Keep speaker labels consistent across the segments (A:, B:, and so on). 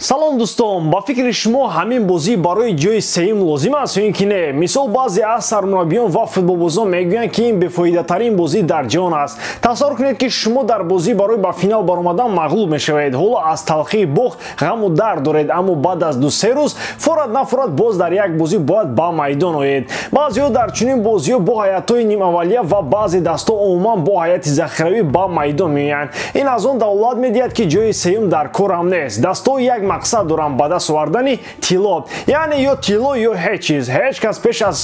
A: салом дӯстон, ба фикри шумо ҳамин бозӣ барои ҷои сеюм лозим аст ё ин ки не? Мисол баъзе аз сармураббиён ва футболбозон мегӯянд ки ин бефоидатарин бозӣ дар ҷаҳон аст. Тасаввур кунед ки шумо дар бозӣ барои ба финал баромадан мағлуб мешавед. Ҳоло аз талхии бох ғаму дард доред, аммо баъд аз 2-3 рӯз форат нафорат боз дар як бозӣ бояд ба майдон оед. Баъзеҳо дар чунин бозиҳо бо ҳайатҳои нимавалия ва баъзе дастҳо умуман бо ҳайати захиравӣ ба майдон меоянд. Ин аз он давлат медиҳад ки ҷои сеюм дар корам нест. Дастҳо як мақсад доранд: ба даст овардани тилло, яъне ё тилло ё ҳеҷ чиз. Ҳеҷ кас пеш аз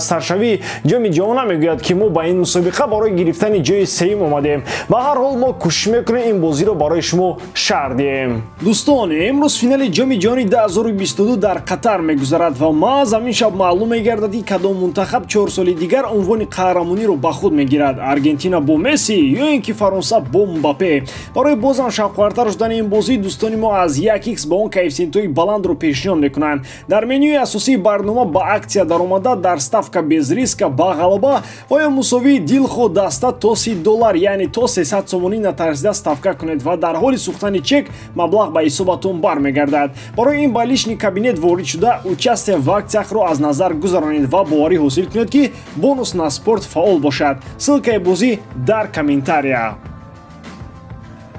A: саршавии ҷоми ҷаҳон намегӯяд ки мо ба ин мусобиқа барои гирифтани ҷои сеюм омадем. Ба ҳар ҳол мо кӯшиш мекунем ин бозиро барои шумо шаҳр диҳем. Дӯстон, имрӯз финали ҷоми ҷаҳони 2022 дар Қатар мегузарад ва маъз ҳамин шаб маълум мегардад ки кадом мунтахаб 4 соли дигар унвони қаҳрамониро ба худ мегирад: Аргентина бо Месси ё ин ки Фаронса бо Мбаппе. Барои бозам шавқовартар шудани ин бозӣ дӯстони мо аз 1x ба он коэффициентҳои баландро пешниҳод мекунанд. Дар менюи асосии барнома ба аксия даромада дар ставка без риска ба ғалаба ва ё мусовии дилхо даста то $30, яъне то 300 сомонӣ натарсида ставка кунед ва дар ҳоли сӯхтани чек маблағ ба ҳисобатон бармегардад. Барои ин ба лични кабинет ворид шуда участие в аксияҳро аз назар гузаронед ва боварӣ ҳосил кунед ки бонус на спорт фаъол бошад. Ссилкаи бозӣ дар комментария.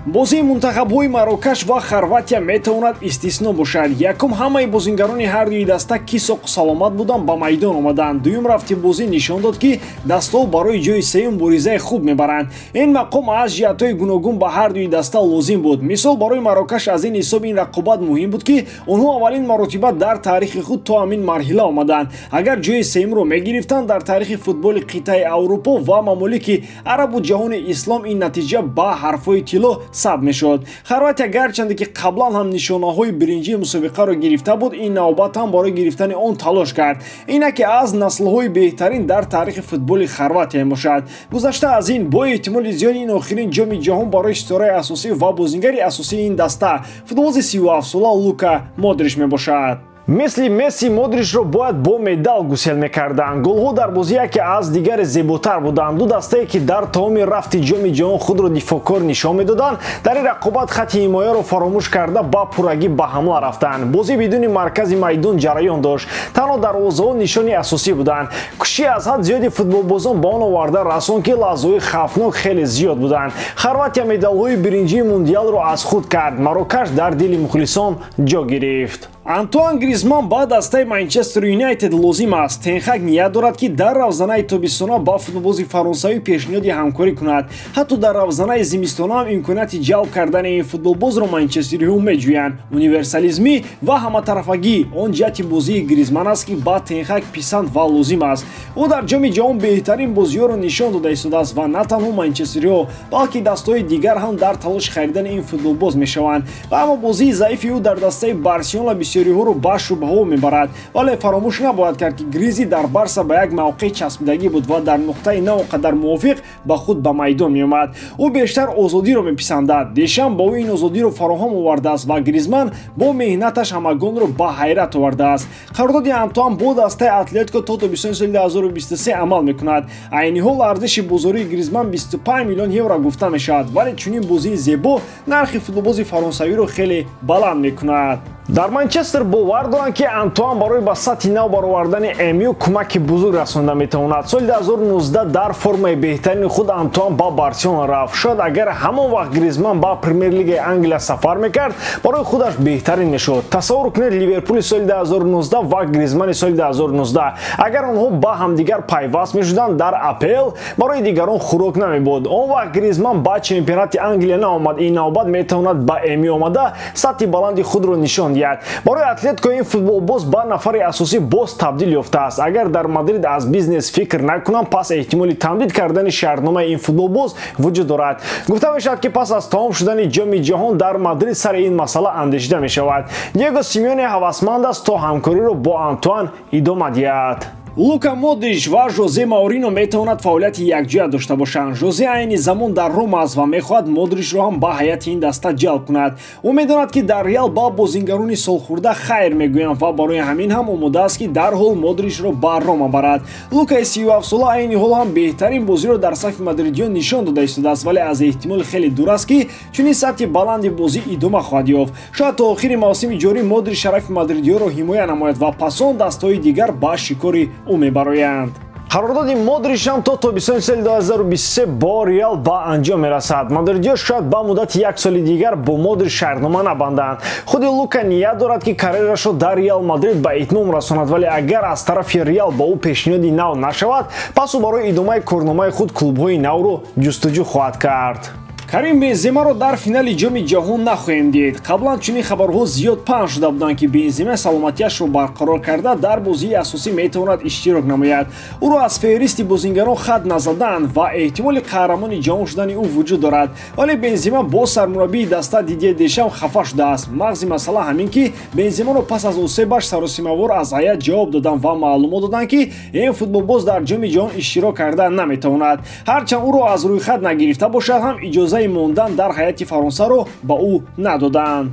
A: бозии мунтахабҳои Марокаш ва Хорватия метавонад истисно бошад. Якум, ҳамаи бозингарони ҳар дуи даста ки соқу саломат буданд ба майдон омаданд. Дуюм, рафти бозӣ нишон дод ки дастҳо барои ҷои сеюм боризаи хуб мебаранд. Ин мақом аз ҷиҳатҳои гуногун ба ҳар дуи даста лозим буд. Мисол, барои Марокаш аз ин ҳисоб ин рақобат муҳим буд ки онҳо аввалин маротиба дар таърихи худ то ҳамин марҳила омаданд. Агар ҷои сеюмро мегирифтанд, дар таърихи футболи қитъаи Аврупо ва мамолики арабу ҷаҳони ислом ин натиҷа ба ҳарфҳои тилло сабт мешуд. Хорватия гарчанде ки қаблан ҳам нишонаҳои биринҷии мусобиқаро гирифта буд, ин навбат ҳам барои гирифтани он талош кард. Инаки аз наслҳои беҳтарин дар таърихи футболи Хорватия мебошад. Гузашта аз ин, бо эҳтимоли зиёд ин охирин ҷоми ҷаҳон барои ситораи асосӣ ва бозингари асосии ин даста, футболбози 37-сола Лука Модрич мебошад. Мисли Месси, Модричро бояд бо медал гусел мекарданд. голҳо дар бозӣ яке аз дигаре зеботар буданд. Ду дастае ки дар тамоми рафти ҷоми ҷаҳон худро дифоъкор нишон медоданд, дар ин рақобат хати ҳимояро фаромӯш карда ба пуррагӣ ба ҳамла рафтанд. бозӣ бидуни маркази майдон ҷараён дошт. танҳо дарвозаҳо нишони асосӣ буданд. кӯшиши аз ҳад зиёди футболбозон ба он оварда расон ки лаҳзаҳои хавфнок хеле зиёд буданд. Хорватия медалҳои биринҷии мундиалро аз худ кард. Марокаш дар дили мухлисон ҷо гирифт. Антуан Гризман ба дастаи Манчестер Юнайтед лозим аст. Тенхаг ният дорад ки дар равзанаи тобистона ба футболбози фаронсавӣ пешниҳоди ҳамкорӣ кунад. ҳатто дар равзанаи зимистона ҳам имконияти ҷалб кардани ин футболбозро манчестериҳо меҷӯянд. универсализмӣ ва ҳаматарафагӣ он ҷиҳати бозии Гризман аст ки ба Тенхаг писанд ва лозим аст. ӯ дар ҷоми ҷаҳон беҳтарин бозиҳоро нишон дода истодааст ва на танҳо манчестериҳо, балки дастаҳои дигар ҳам дар талоши харидани ин футболбоз мешаванд. ва аммо бозии заифи ӯ дар дастаи Барселона бисёриҳоро ба шубҳаҳо мебарад. Вале фаромӯш набояд кард ки Гризи дар Барса ба як мавқеъ часпидагӣ буд ва дар нуқтаи на он қадар мувофиқ ба худ ба майдон меомад. ӯ бештар озодиро меписандад. Дешам ба ӯ ин озодиро фароҳам овардааст ва Гризман бо меҳнаташ ҳамагонро ба ҳайрат овардааст. қарордоди Антуан бо дастаи Атлетико то тобистони соли 2023 амал мекунад. айни ҳол арзиши бозории Гризман 25 миллион евро гуфта мешавад, вале чунин бозии зебо нархи футболбози фаронсавиро хеле баланд мекунад. дар Манчестер бовар доранд ки Антуан барои ба сатҳи нав баровардани МЮ кӯмаки бузург расонда метавонад. соли 2019 дар формаи беҳтарини худ Антуан ба Барселона рафт. шояд агар ҳамон вақт Гризман ба премер-лигаи Англия сафар мекард, барои худаш беҳтарин мешуд. тасаввур кунед Ливерпули соли 2019 ва Гризмани соли 2019. агар онҳо ба ҳамдигар пайваст мешуданд дар АПЛ, барои дигарон хӯрок намебуд. он вақт Гризман ба чемпионати Англия наомад. ин навбат метавонад ба МЮ омада сатҳи баланди худро нишон диҳад. барои Атлетико ин футболбоз ба нафари асосӣ боз табдил ёфтааст. агар дар Мадрид аз бизнес фикр накунанд, пас эҳтимоли тамдид кардани шаҳрномаи ин футболбоз вуҷуд дорад. гуфта мешавад ки пас аз тамом шудани ҷоми ҷаҳон дар Мадрид сари ин масъала андешида мешавад. Диего Симеоне ҳавасманд аст то ҳамкориро бо Антуан идома диҳад. Лука Модрич ва Жозе Маурино метавонад фаъолияти якҷоя дошта бошанд. Жозе айни замон дар Рома аст ва мехоҳад Модричро ҳам ба ҳайати ин даста ҷалб кунад. Ӯ медонад ки дар Реал ба бозингарони солхӯрда хайр мегӯянд ва барои ҳамин ҳам омодааст ки дарҳол Модричро ба Рома барад. Лукаи 37-сола айни ҳол ҳам беҳтарин бозиро дар сафи мадридиён нишон дода истодааст, вале аз эҳтимоли хеле дур аст ки чунин сатҳи баланди бозӣ идома хоҳад ёфт. Шояд то охири мавсими ҷорӣ Модрич шарафи мадридиёро ҳимоя намояд ва пасон дастҳои дигар ба шикори ӯ мебароянд. Қарордоди Модрич ҳам то тобистони соли 2023 бо Реал ба анҷом мерасад. Мадридиё шояд ба муддати як соли дигар бо Модрич шартнома набанданд. Худи Лука ният дорад ки карьерашро дар Реал Мадрид ба итмом расонад, вале агар аз тарафи Реал ба ӯ пешниҳоди нав нашавад, пас ӯ барои идомаи корномаи худ клубҳои навро ҷустуҷӯ хоҳад кард. Карим Бенземаро дар финали ҷоми ҷаҳон нахоҳем дид. Қаблан чунин хабарҳо зиёд паҳн шуда буданд ки Бензема саломатиашро барқарор карда дар бозии асосӣ метавонад иштирок намояд. Ӯро аз феҳристи бозингарон хат назаданд ва эҳтимоли қаҳрамони ҷаҳон шудани ӯ вуҷуд дорад. Вале Бензема бо сармураббии даста Дидье Дешам хафа шудааст. Мағзи масъала ҳамин ки Бенземаро пас аз осебаш саросимавор аз ҳайат ҷавоб доданд ва маълумот доданд ки ин футболбоз дар ҷоми ҷаҳон иштирок карда наметавонад. Ҳарчанд ӯро аз рӯйхат нагирифта бошад ҳам иҷоза мондан дар ҳайати Фаронсаро ба ӯ надоданд.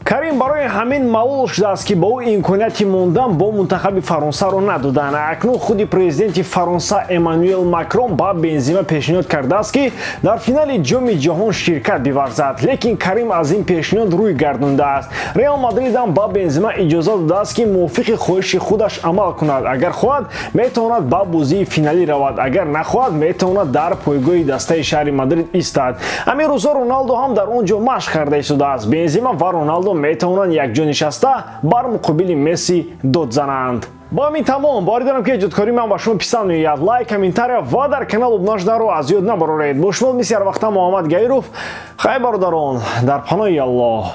A: Карим барои ҳамин маъмул шудааст ки ба ӯ имконияти мондан бо мунтахаби Фаронсаро надоданд. Акнун худи президенти Фаронса Эммануэл Макрон ба Бензема пешниҳод кардааст ки дар финали ҷоми ҷаҳон ширкат биварзад, лекин Карим аз ин пешниҳод рӯй гардондааст. Реал Мадрид ҳам ба Бензема иҷоза додааст ки мувофиқи хоҳиши худаш амал кунад. Агар хоҳад, метавонад ба бозии финалӣ равад, агар нахоҳад, метавонад дар пойгоҳи дастаи шаҳри Мадрид истад. ҳамин рӯзҳо Роналдо ҳам дар он ҷо машқ карда истодааст. Бензема ва Роналдо метавонанд якҷо нишаста бар муқобили Месси дод зананд. Бо ҳамин тамом, бори дорам ки эҷодкории ман ба шумо писанд меояд. Лайк, комментария ва дар канал обуна шуданро аз ёд набароред. Бо шумо мисли ҳар вақта Муҳаммад Гаиров. Хай бародарон, дар паноҳи Аллоҳ.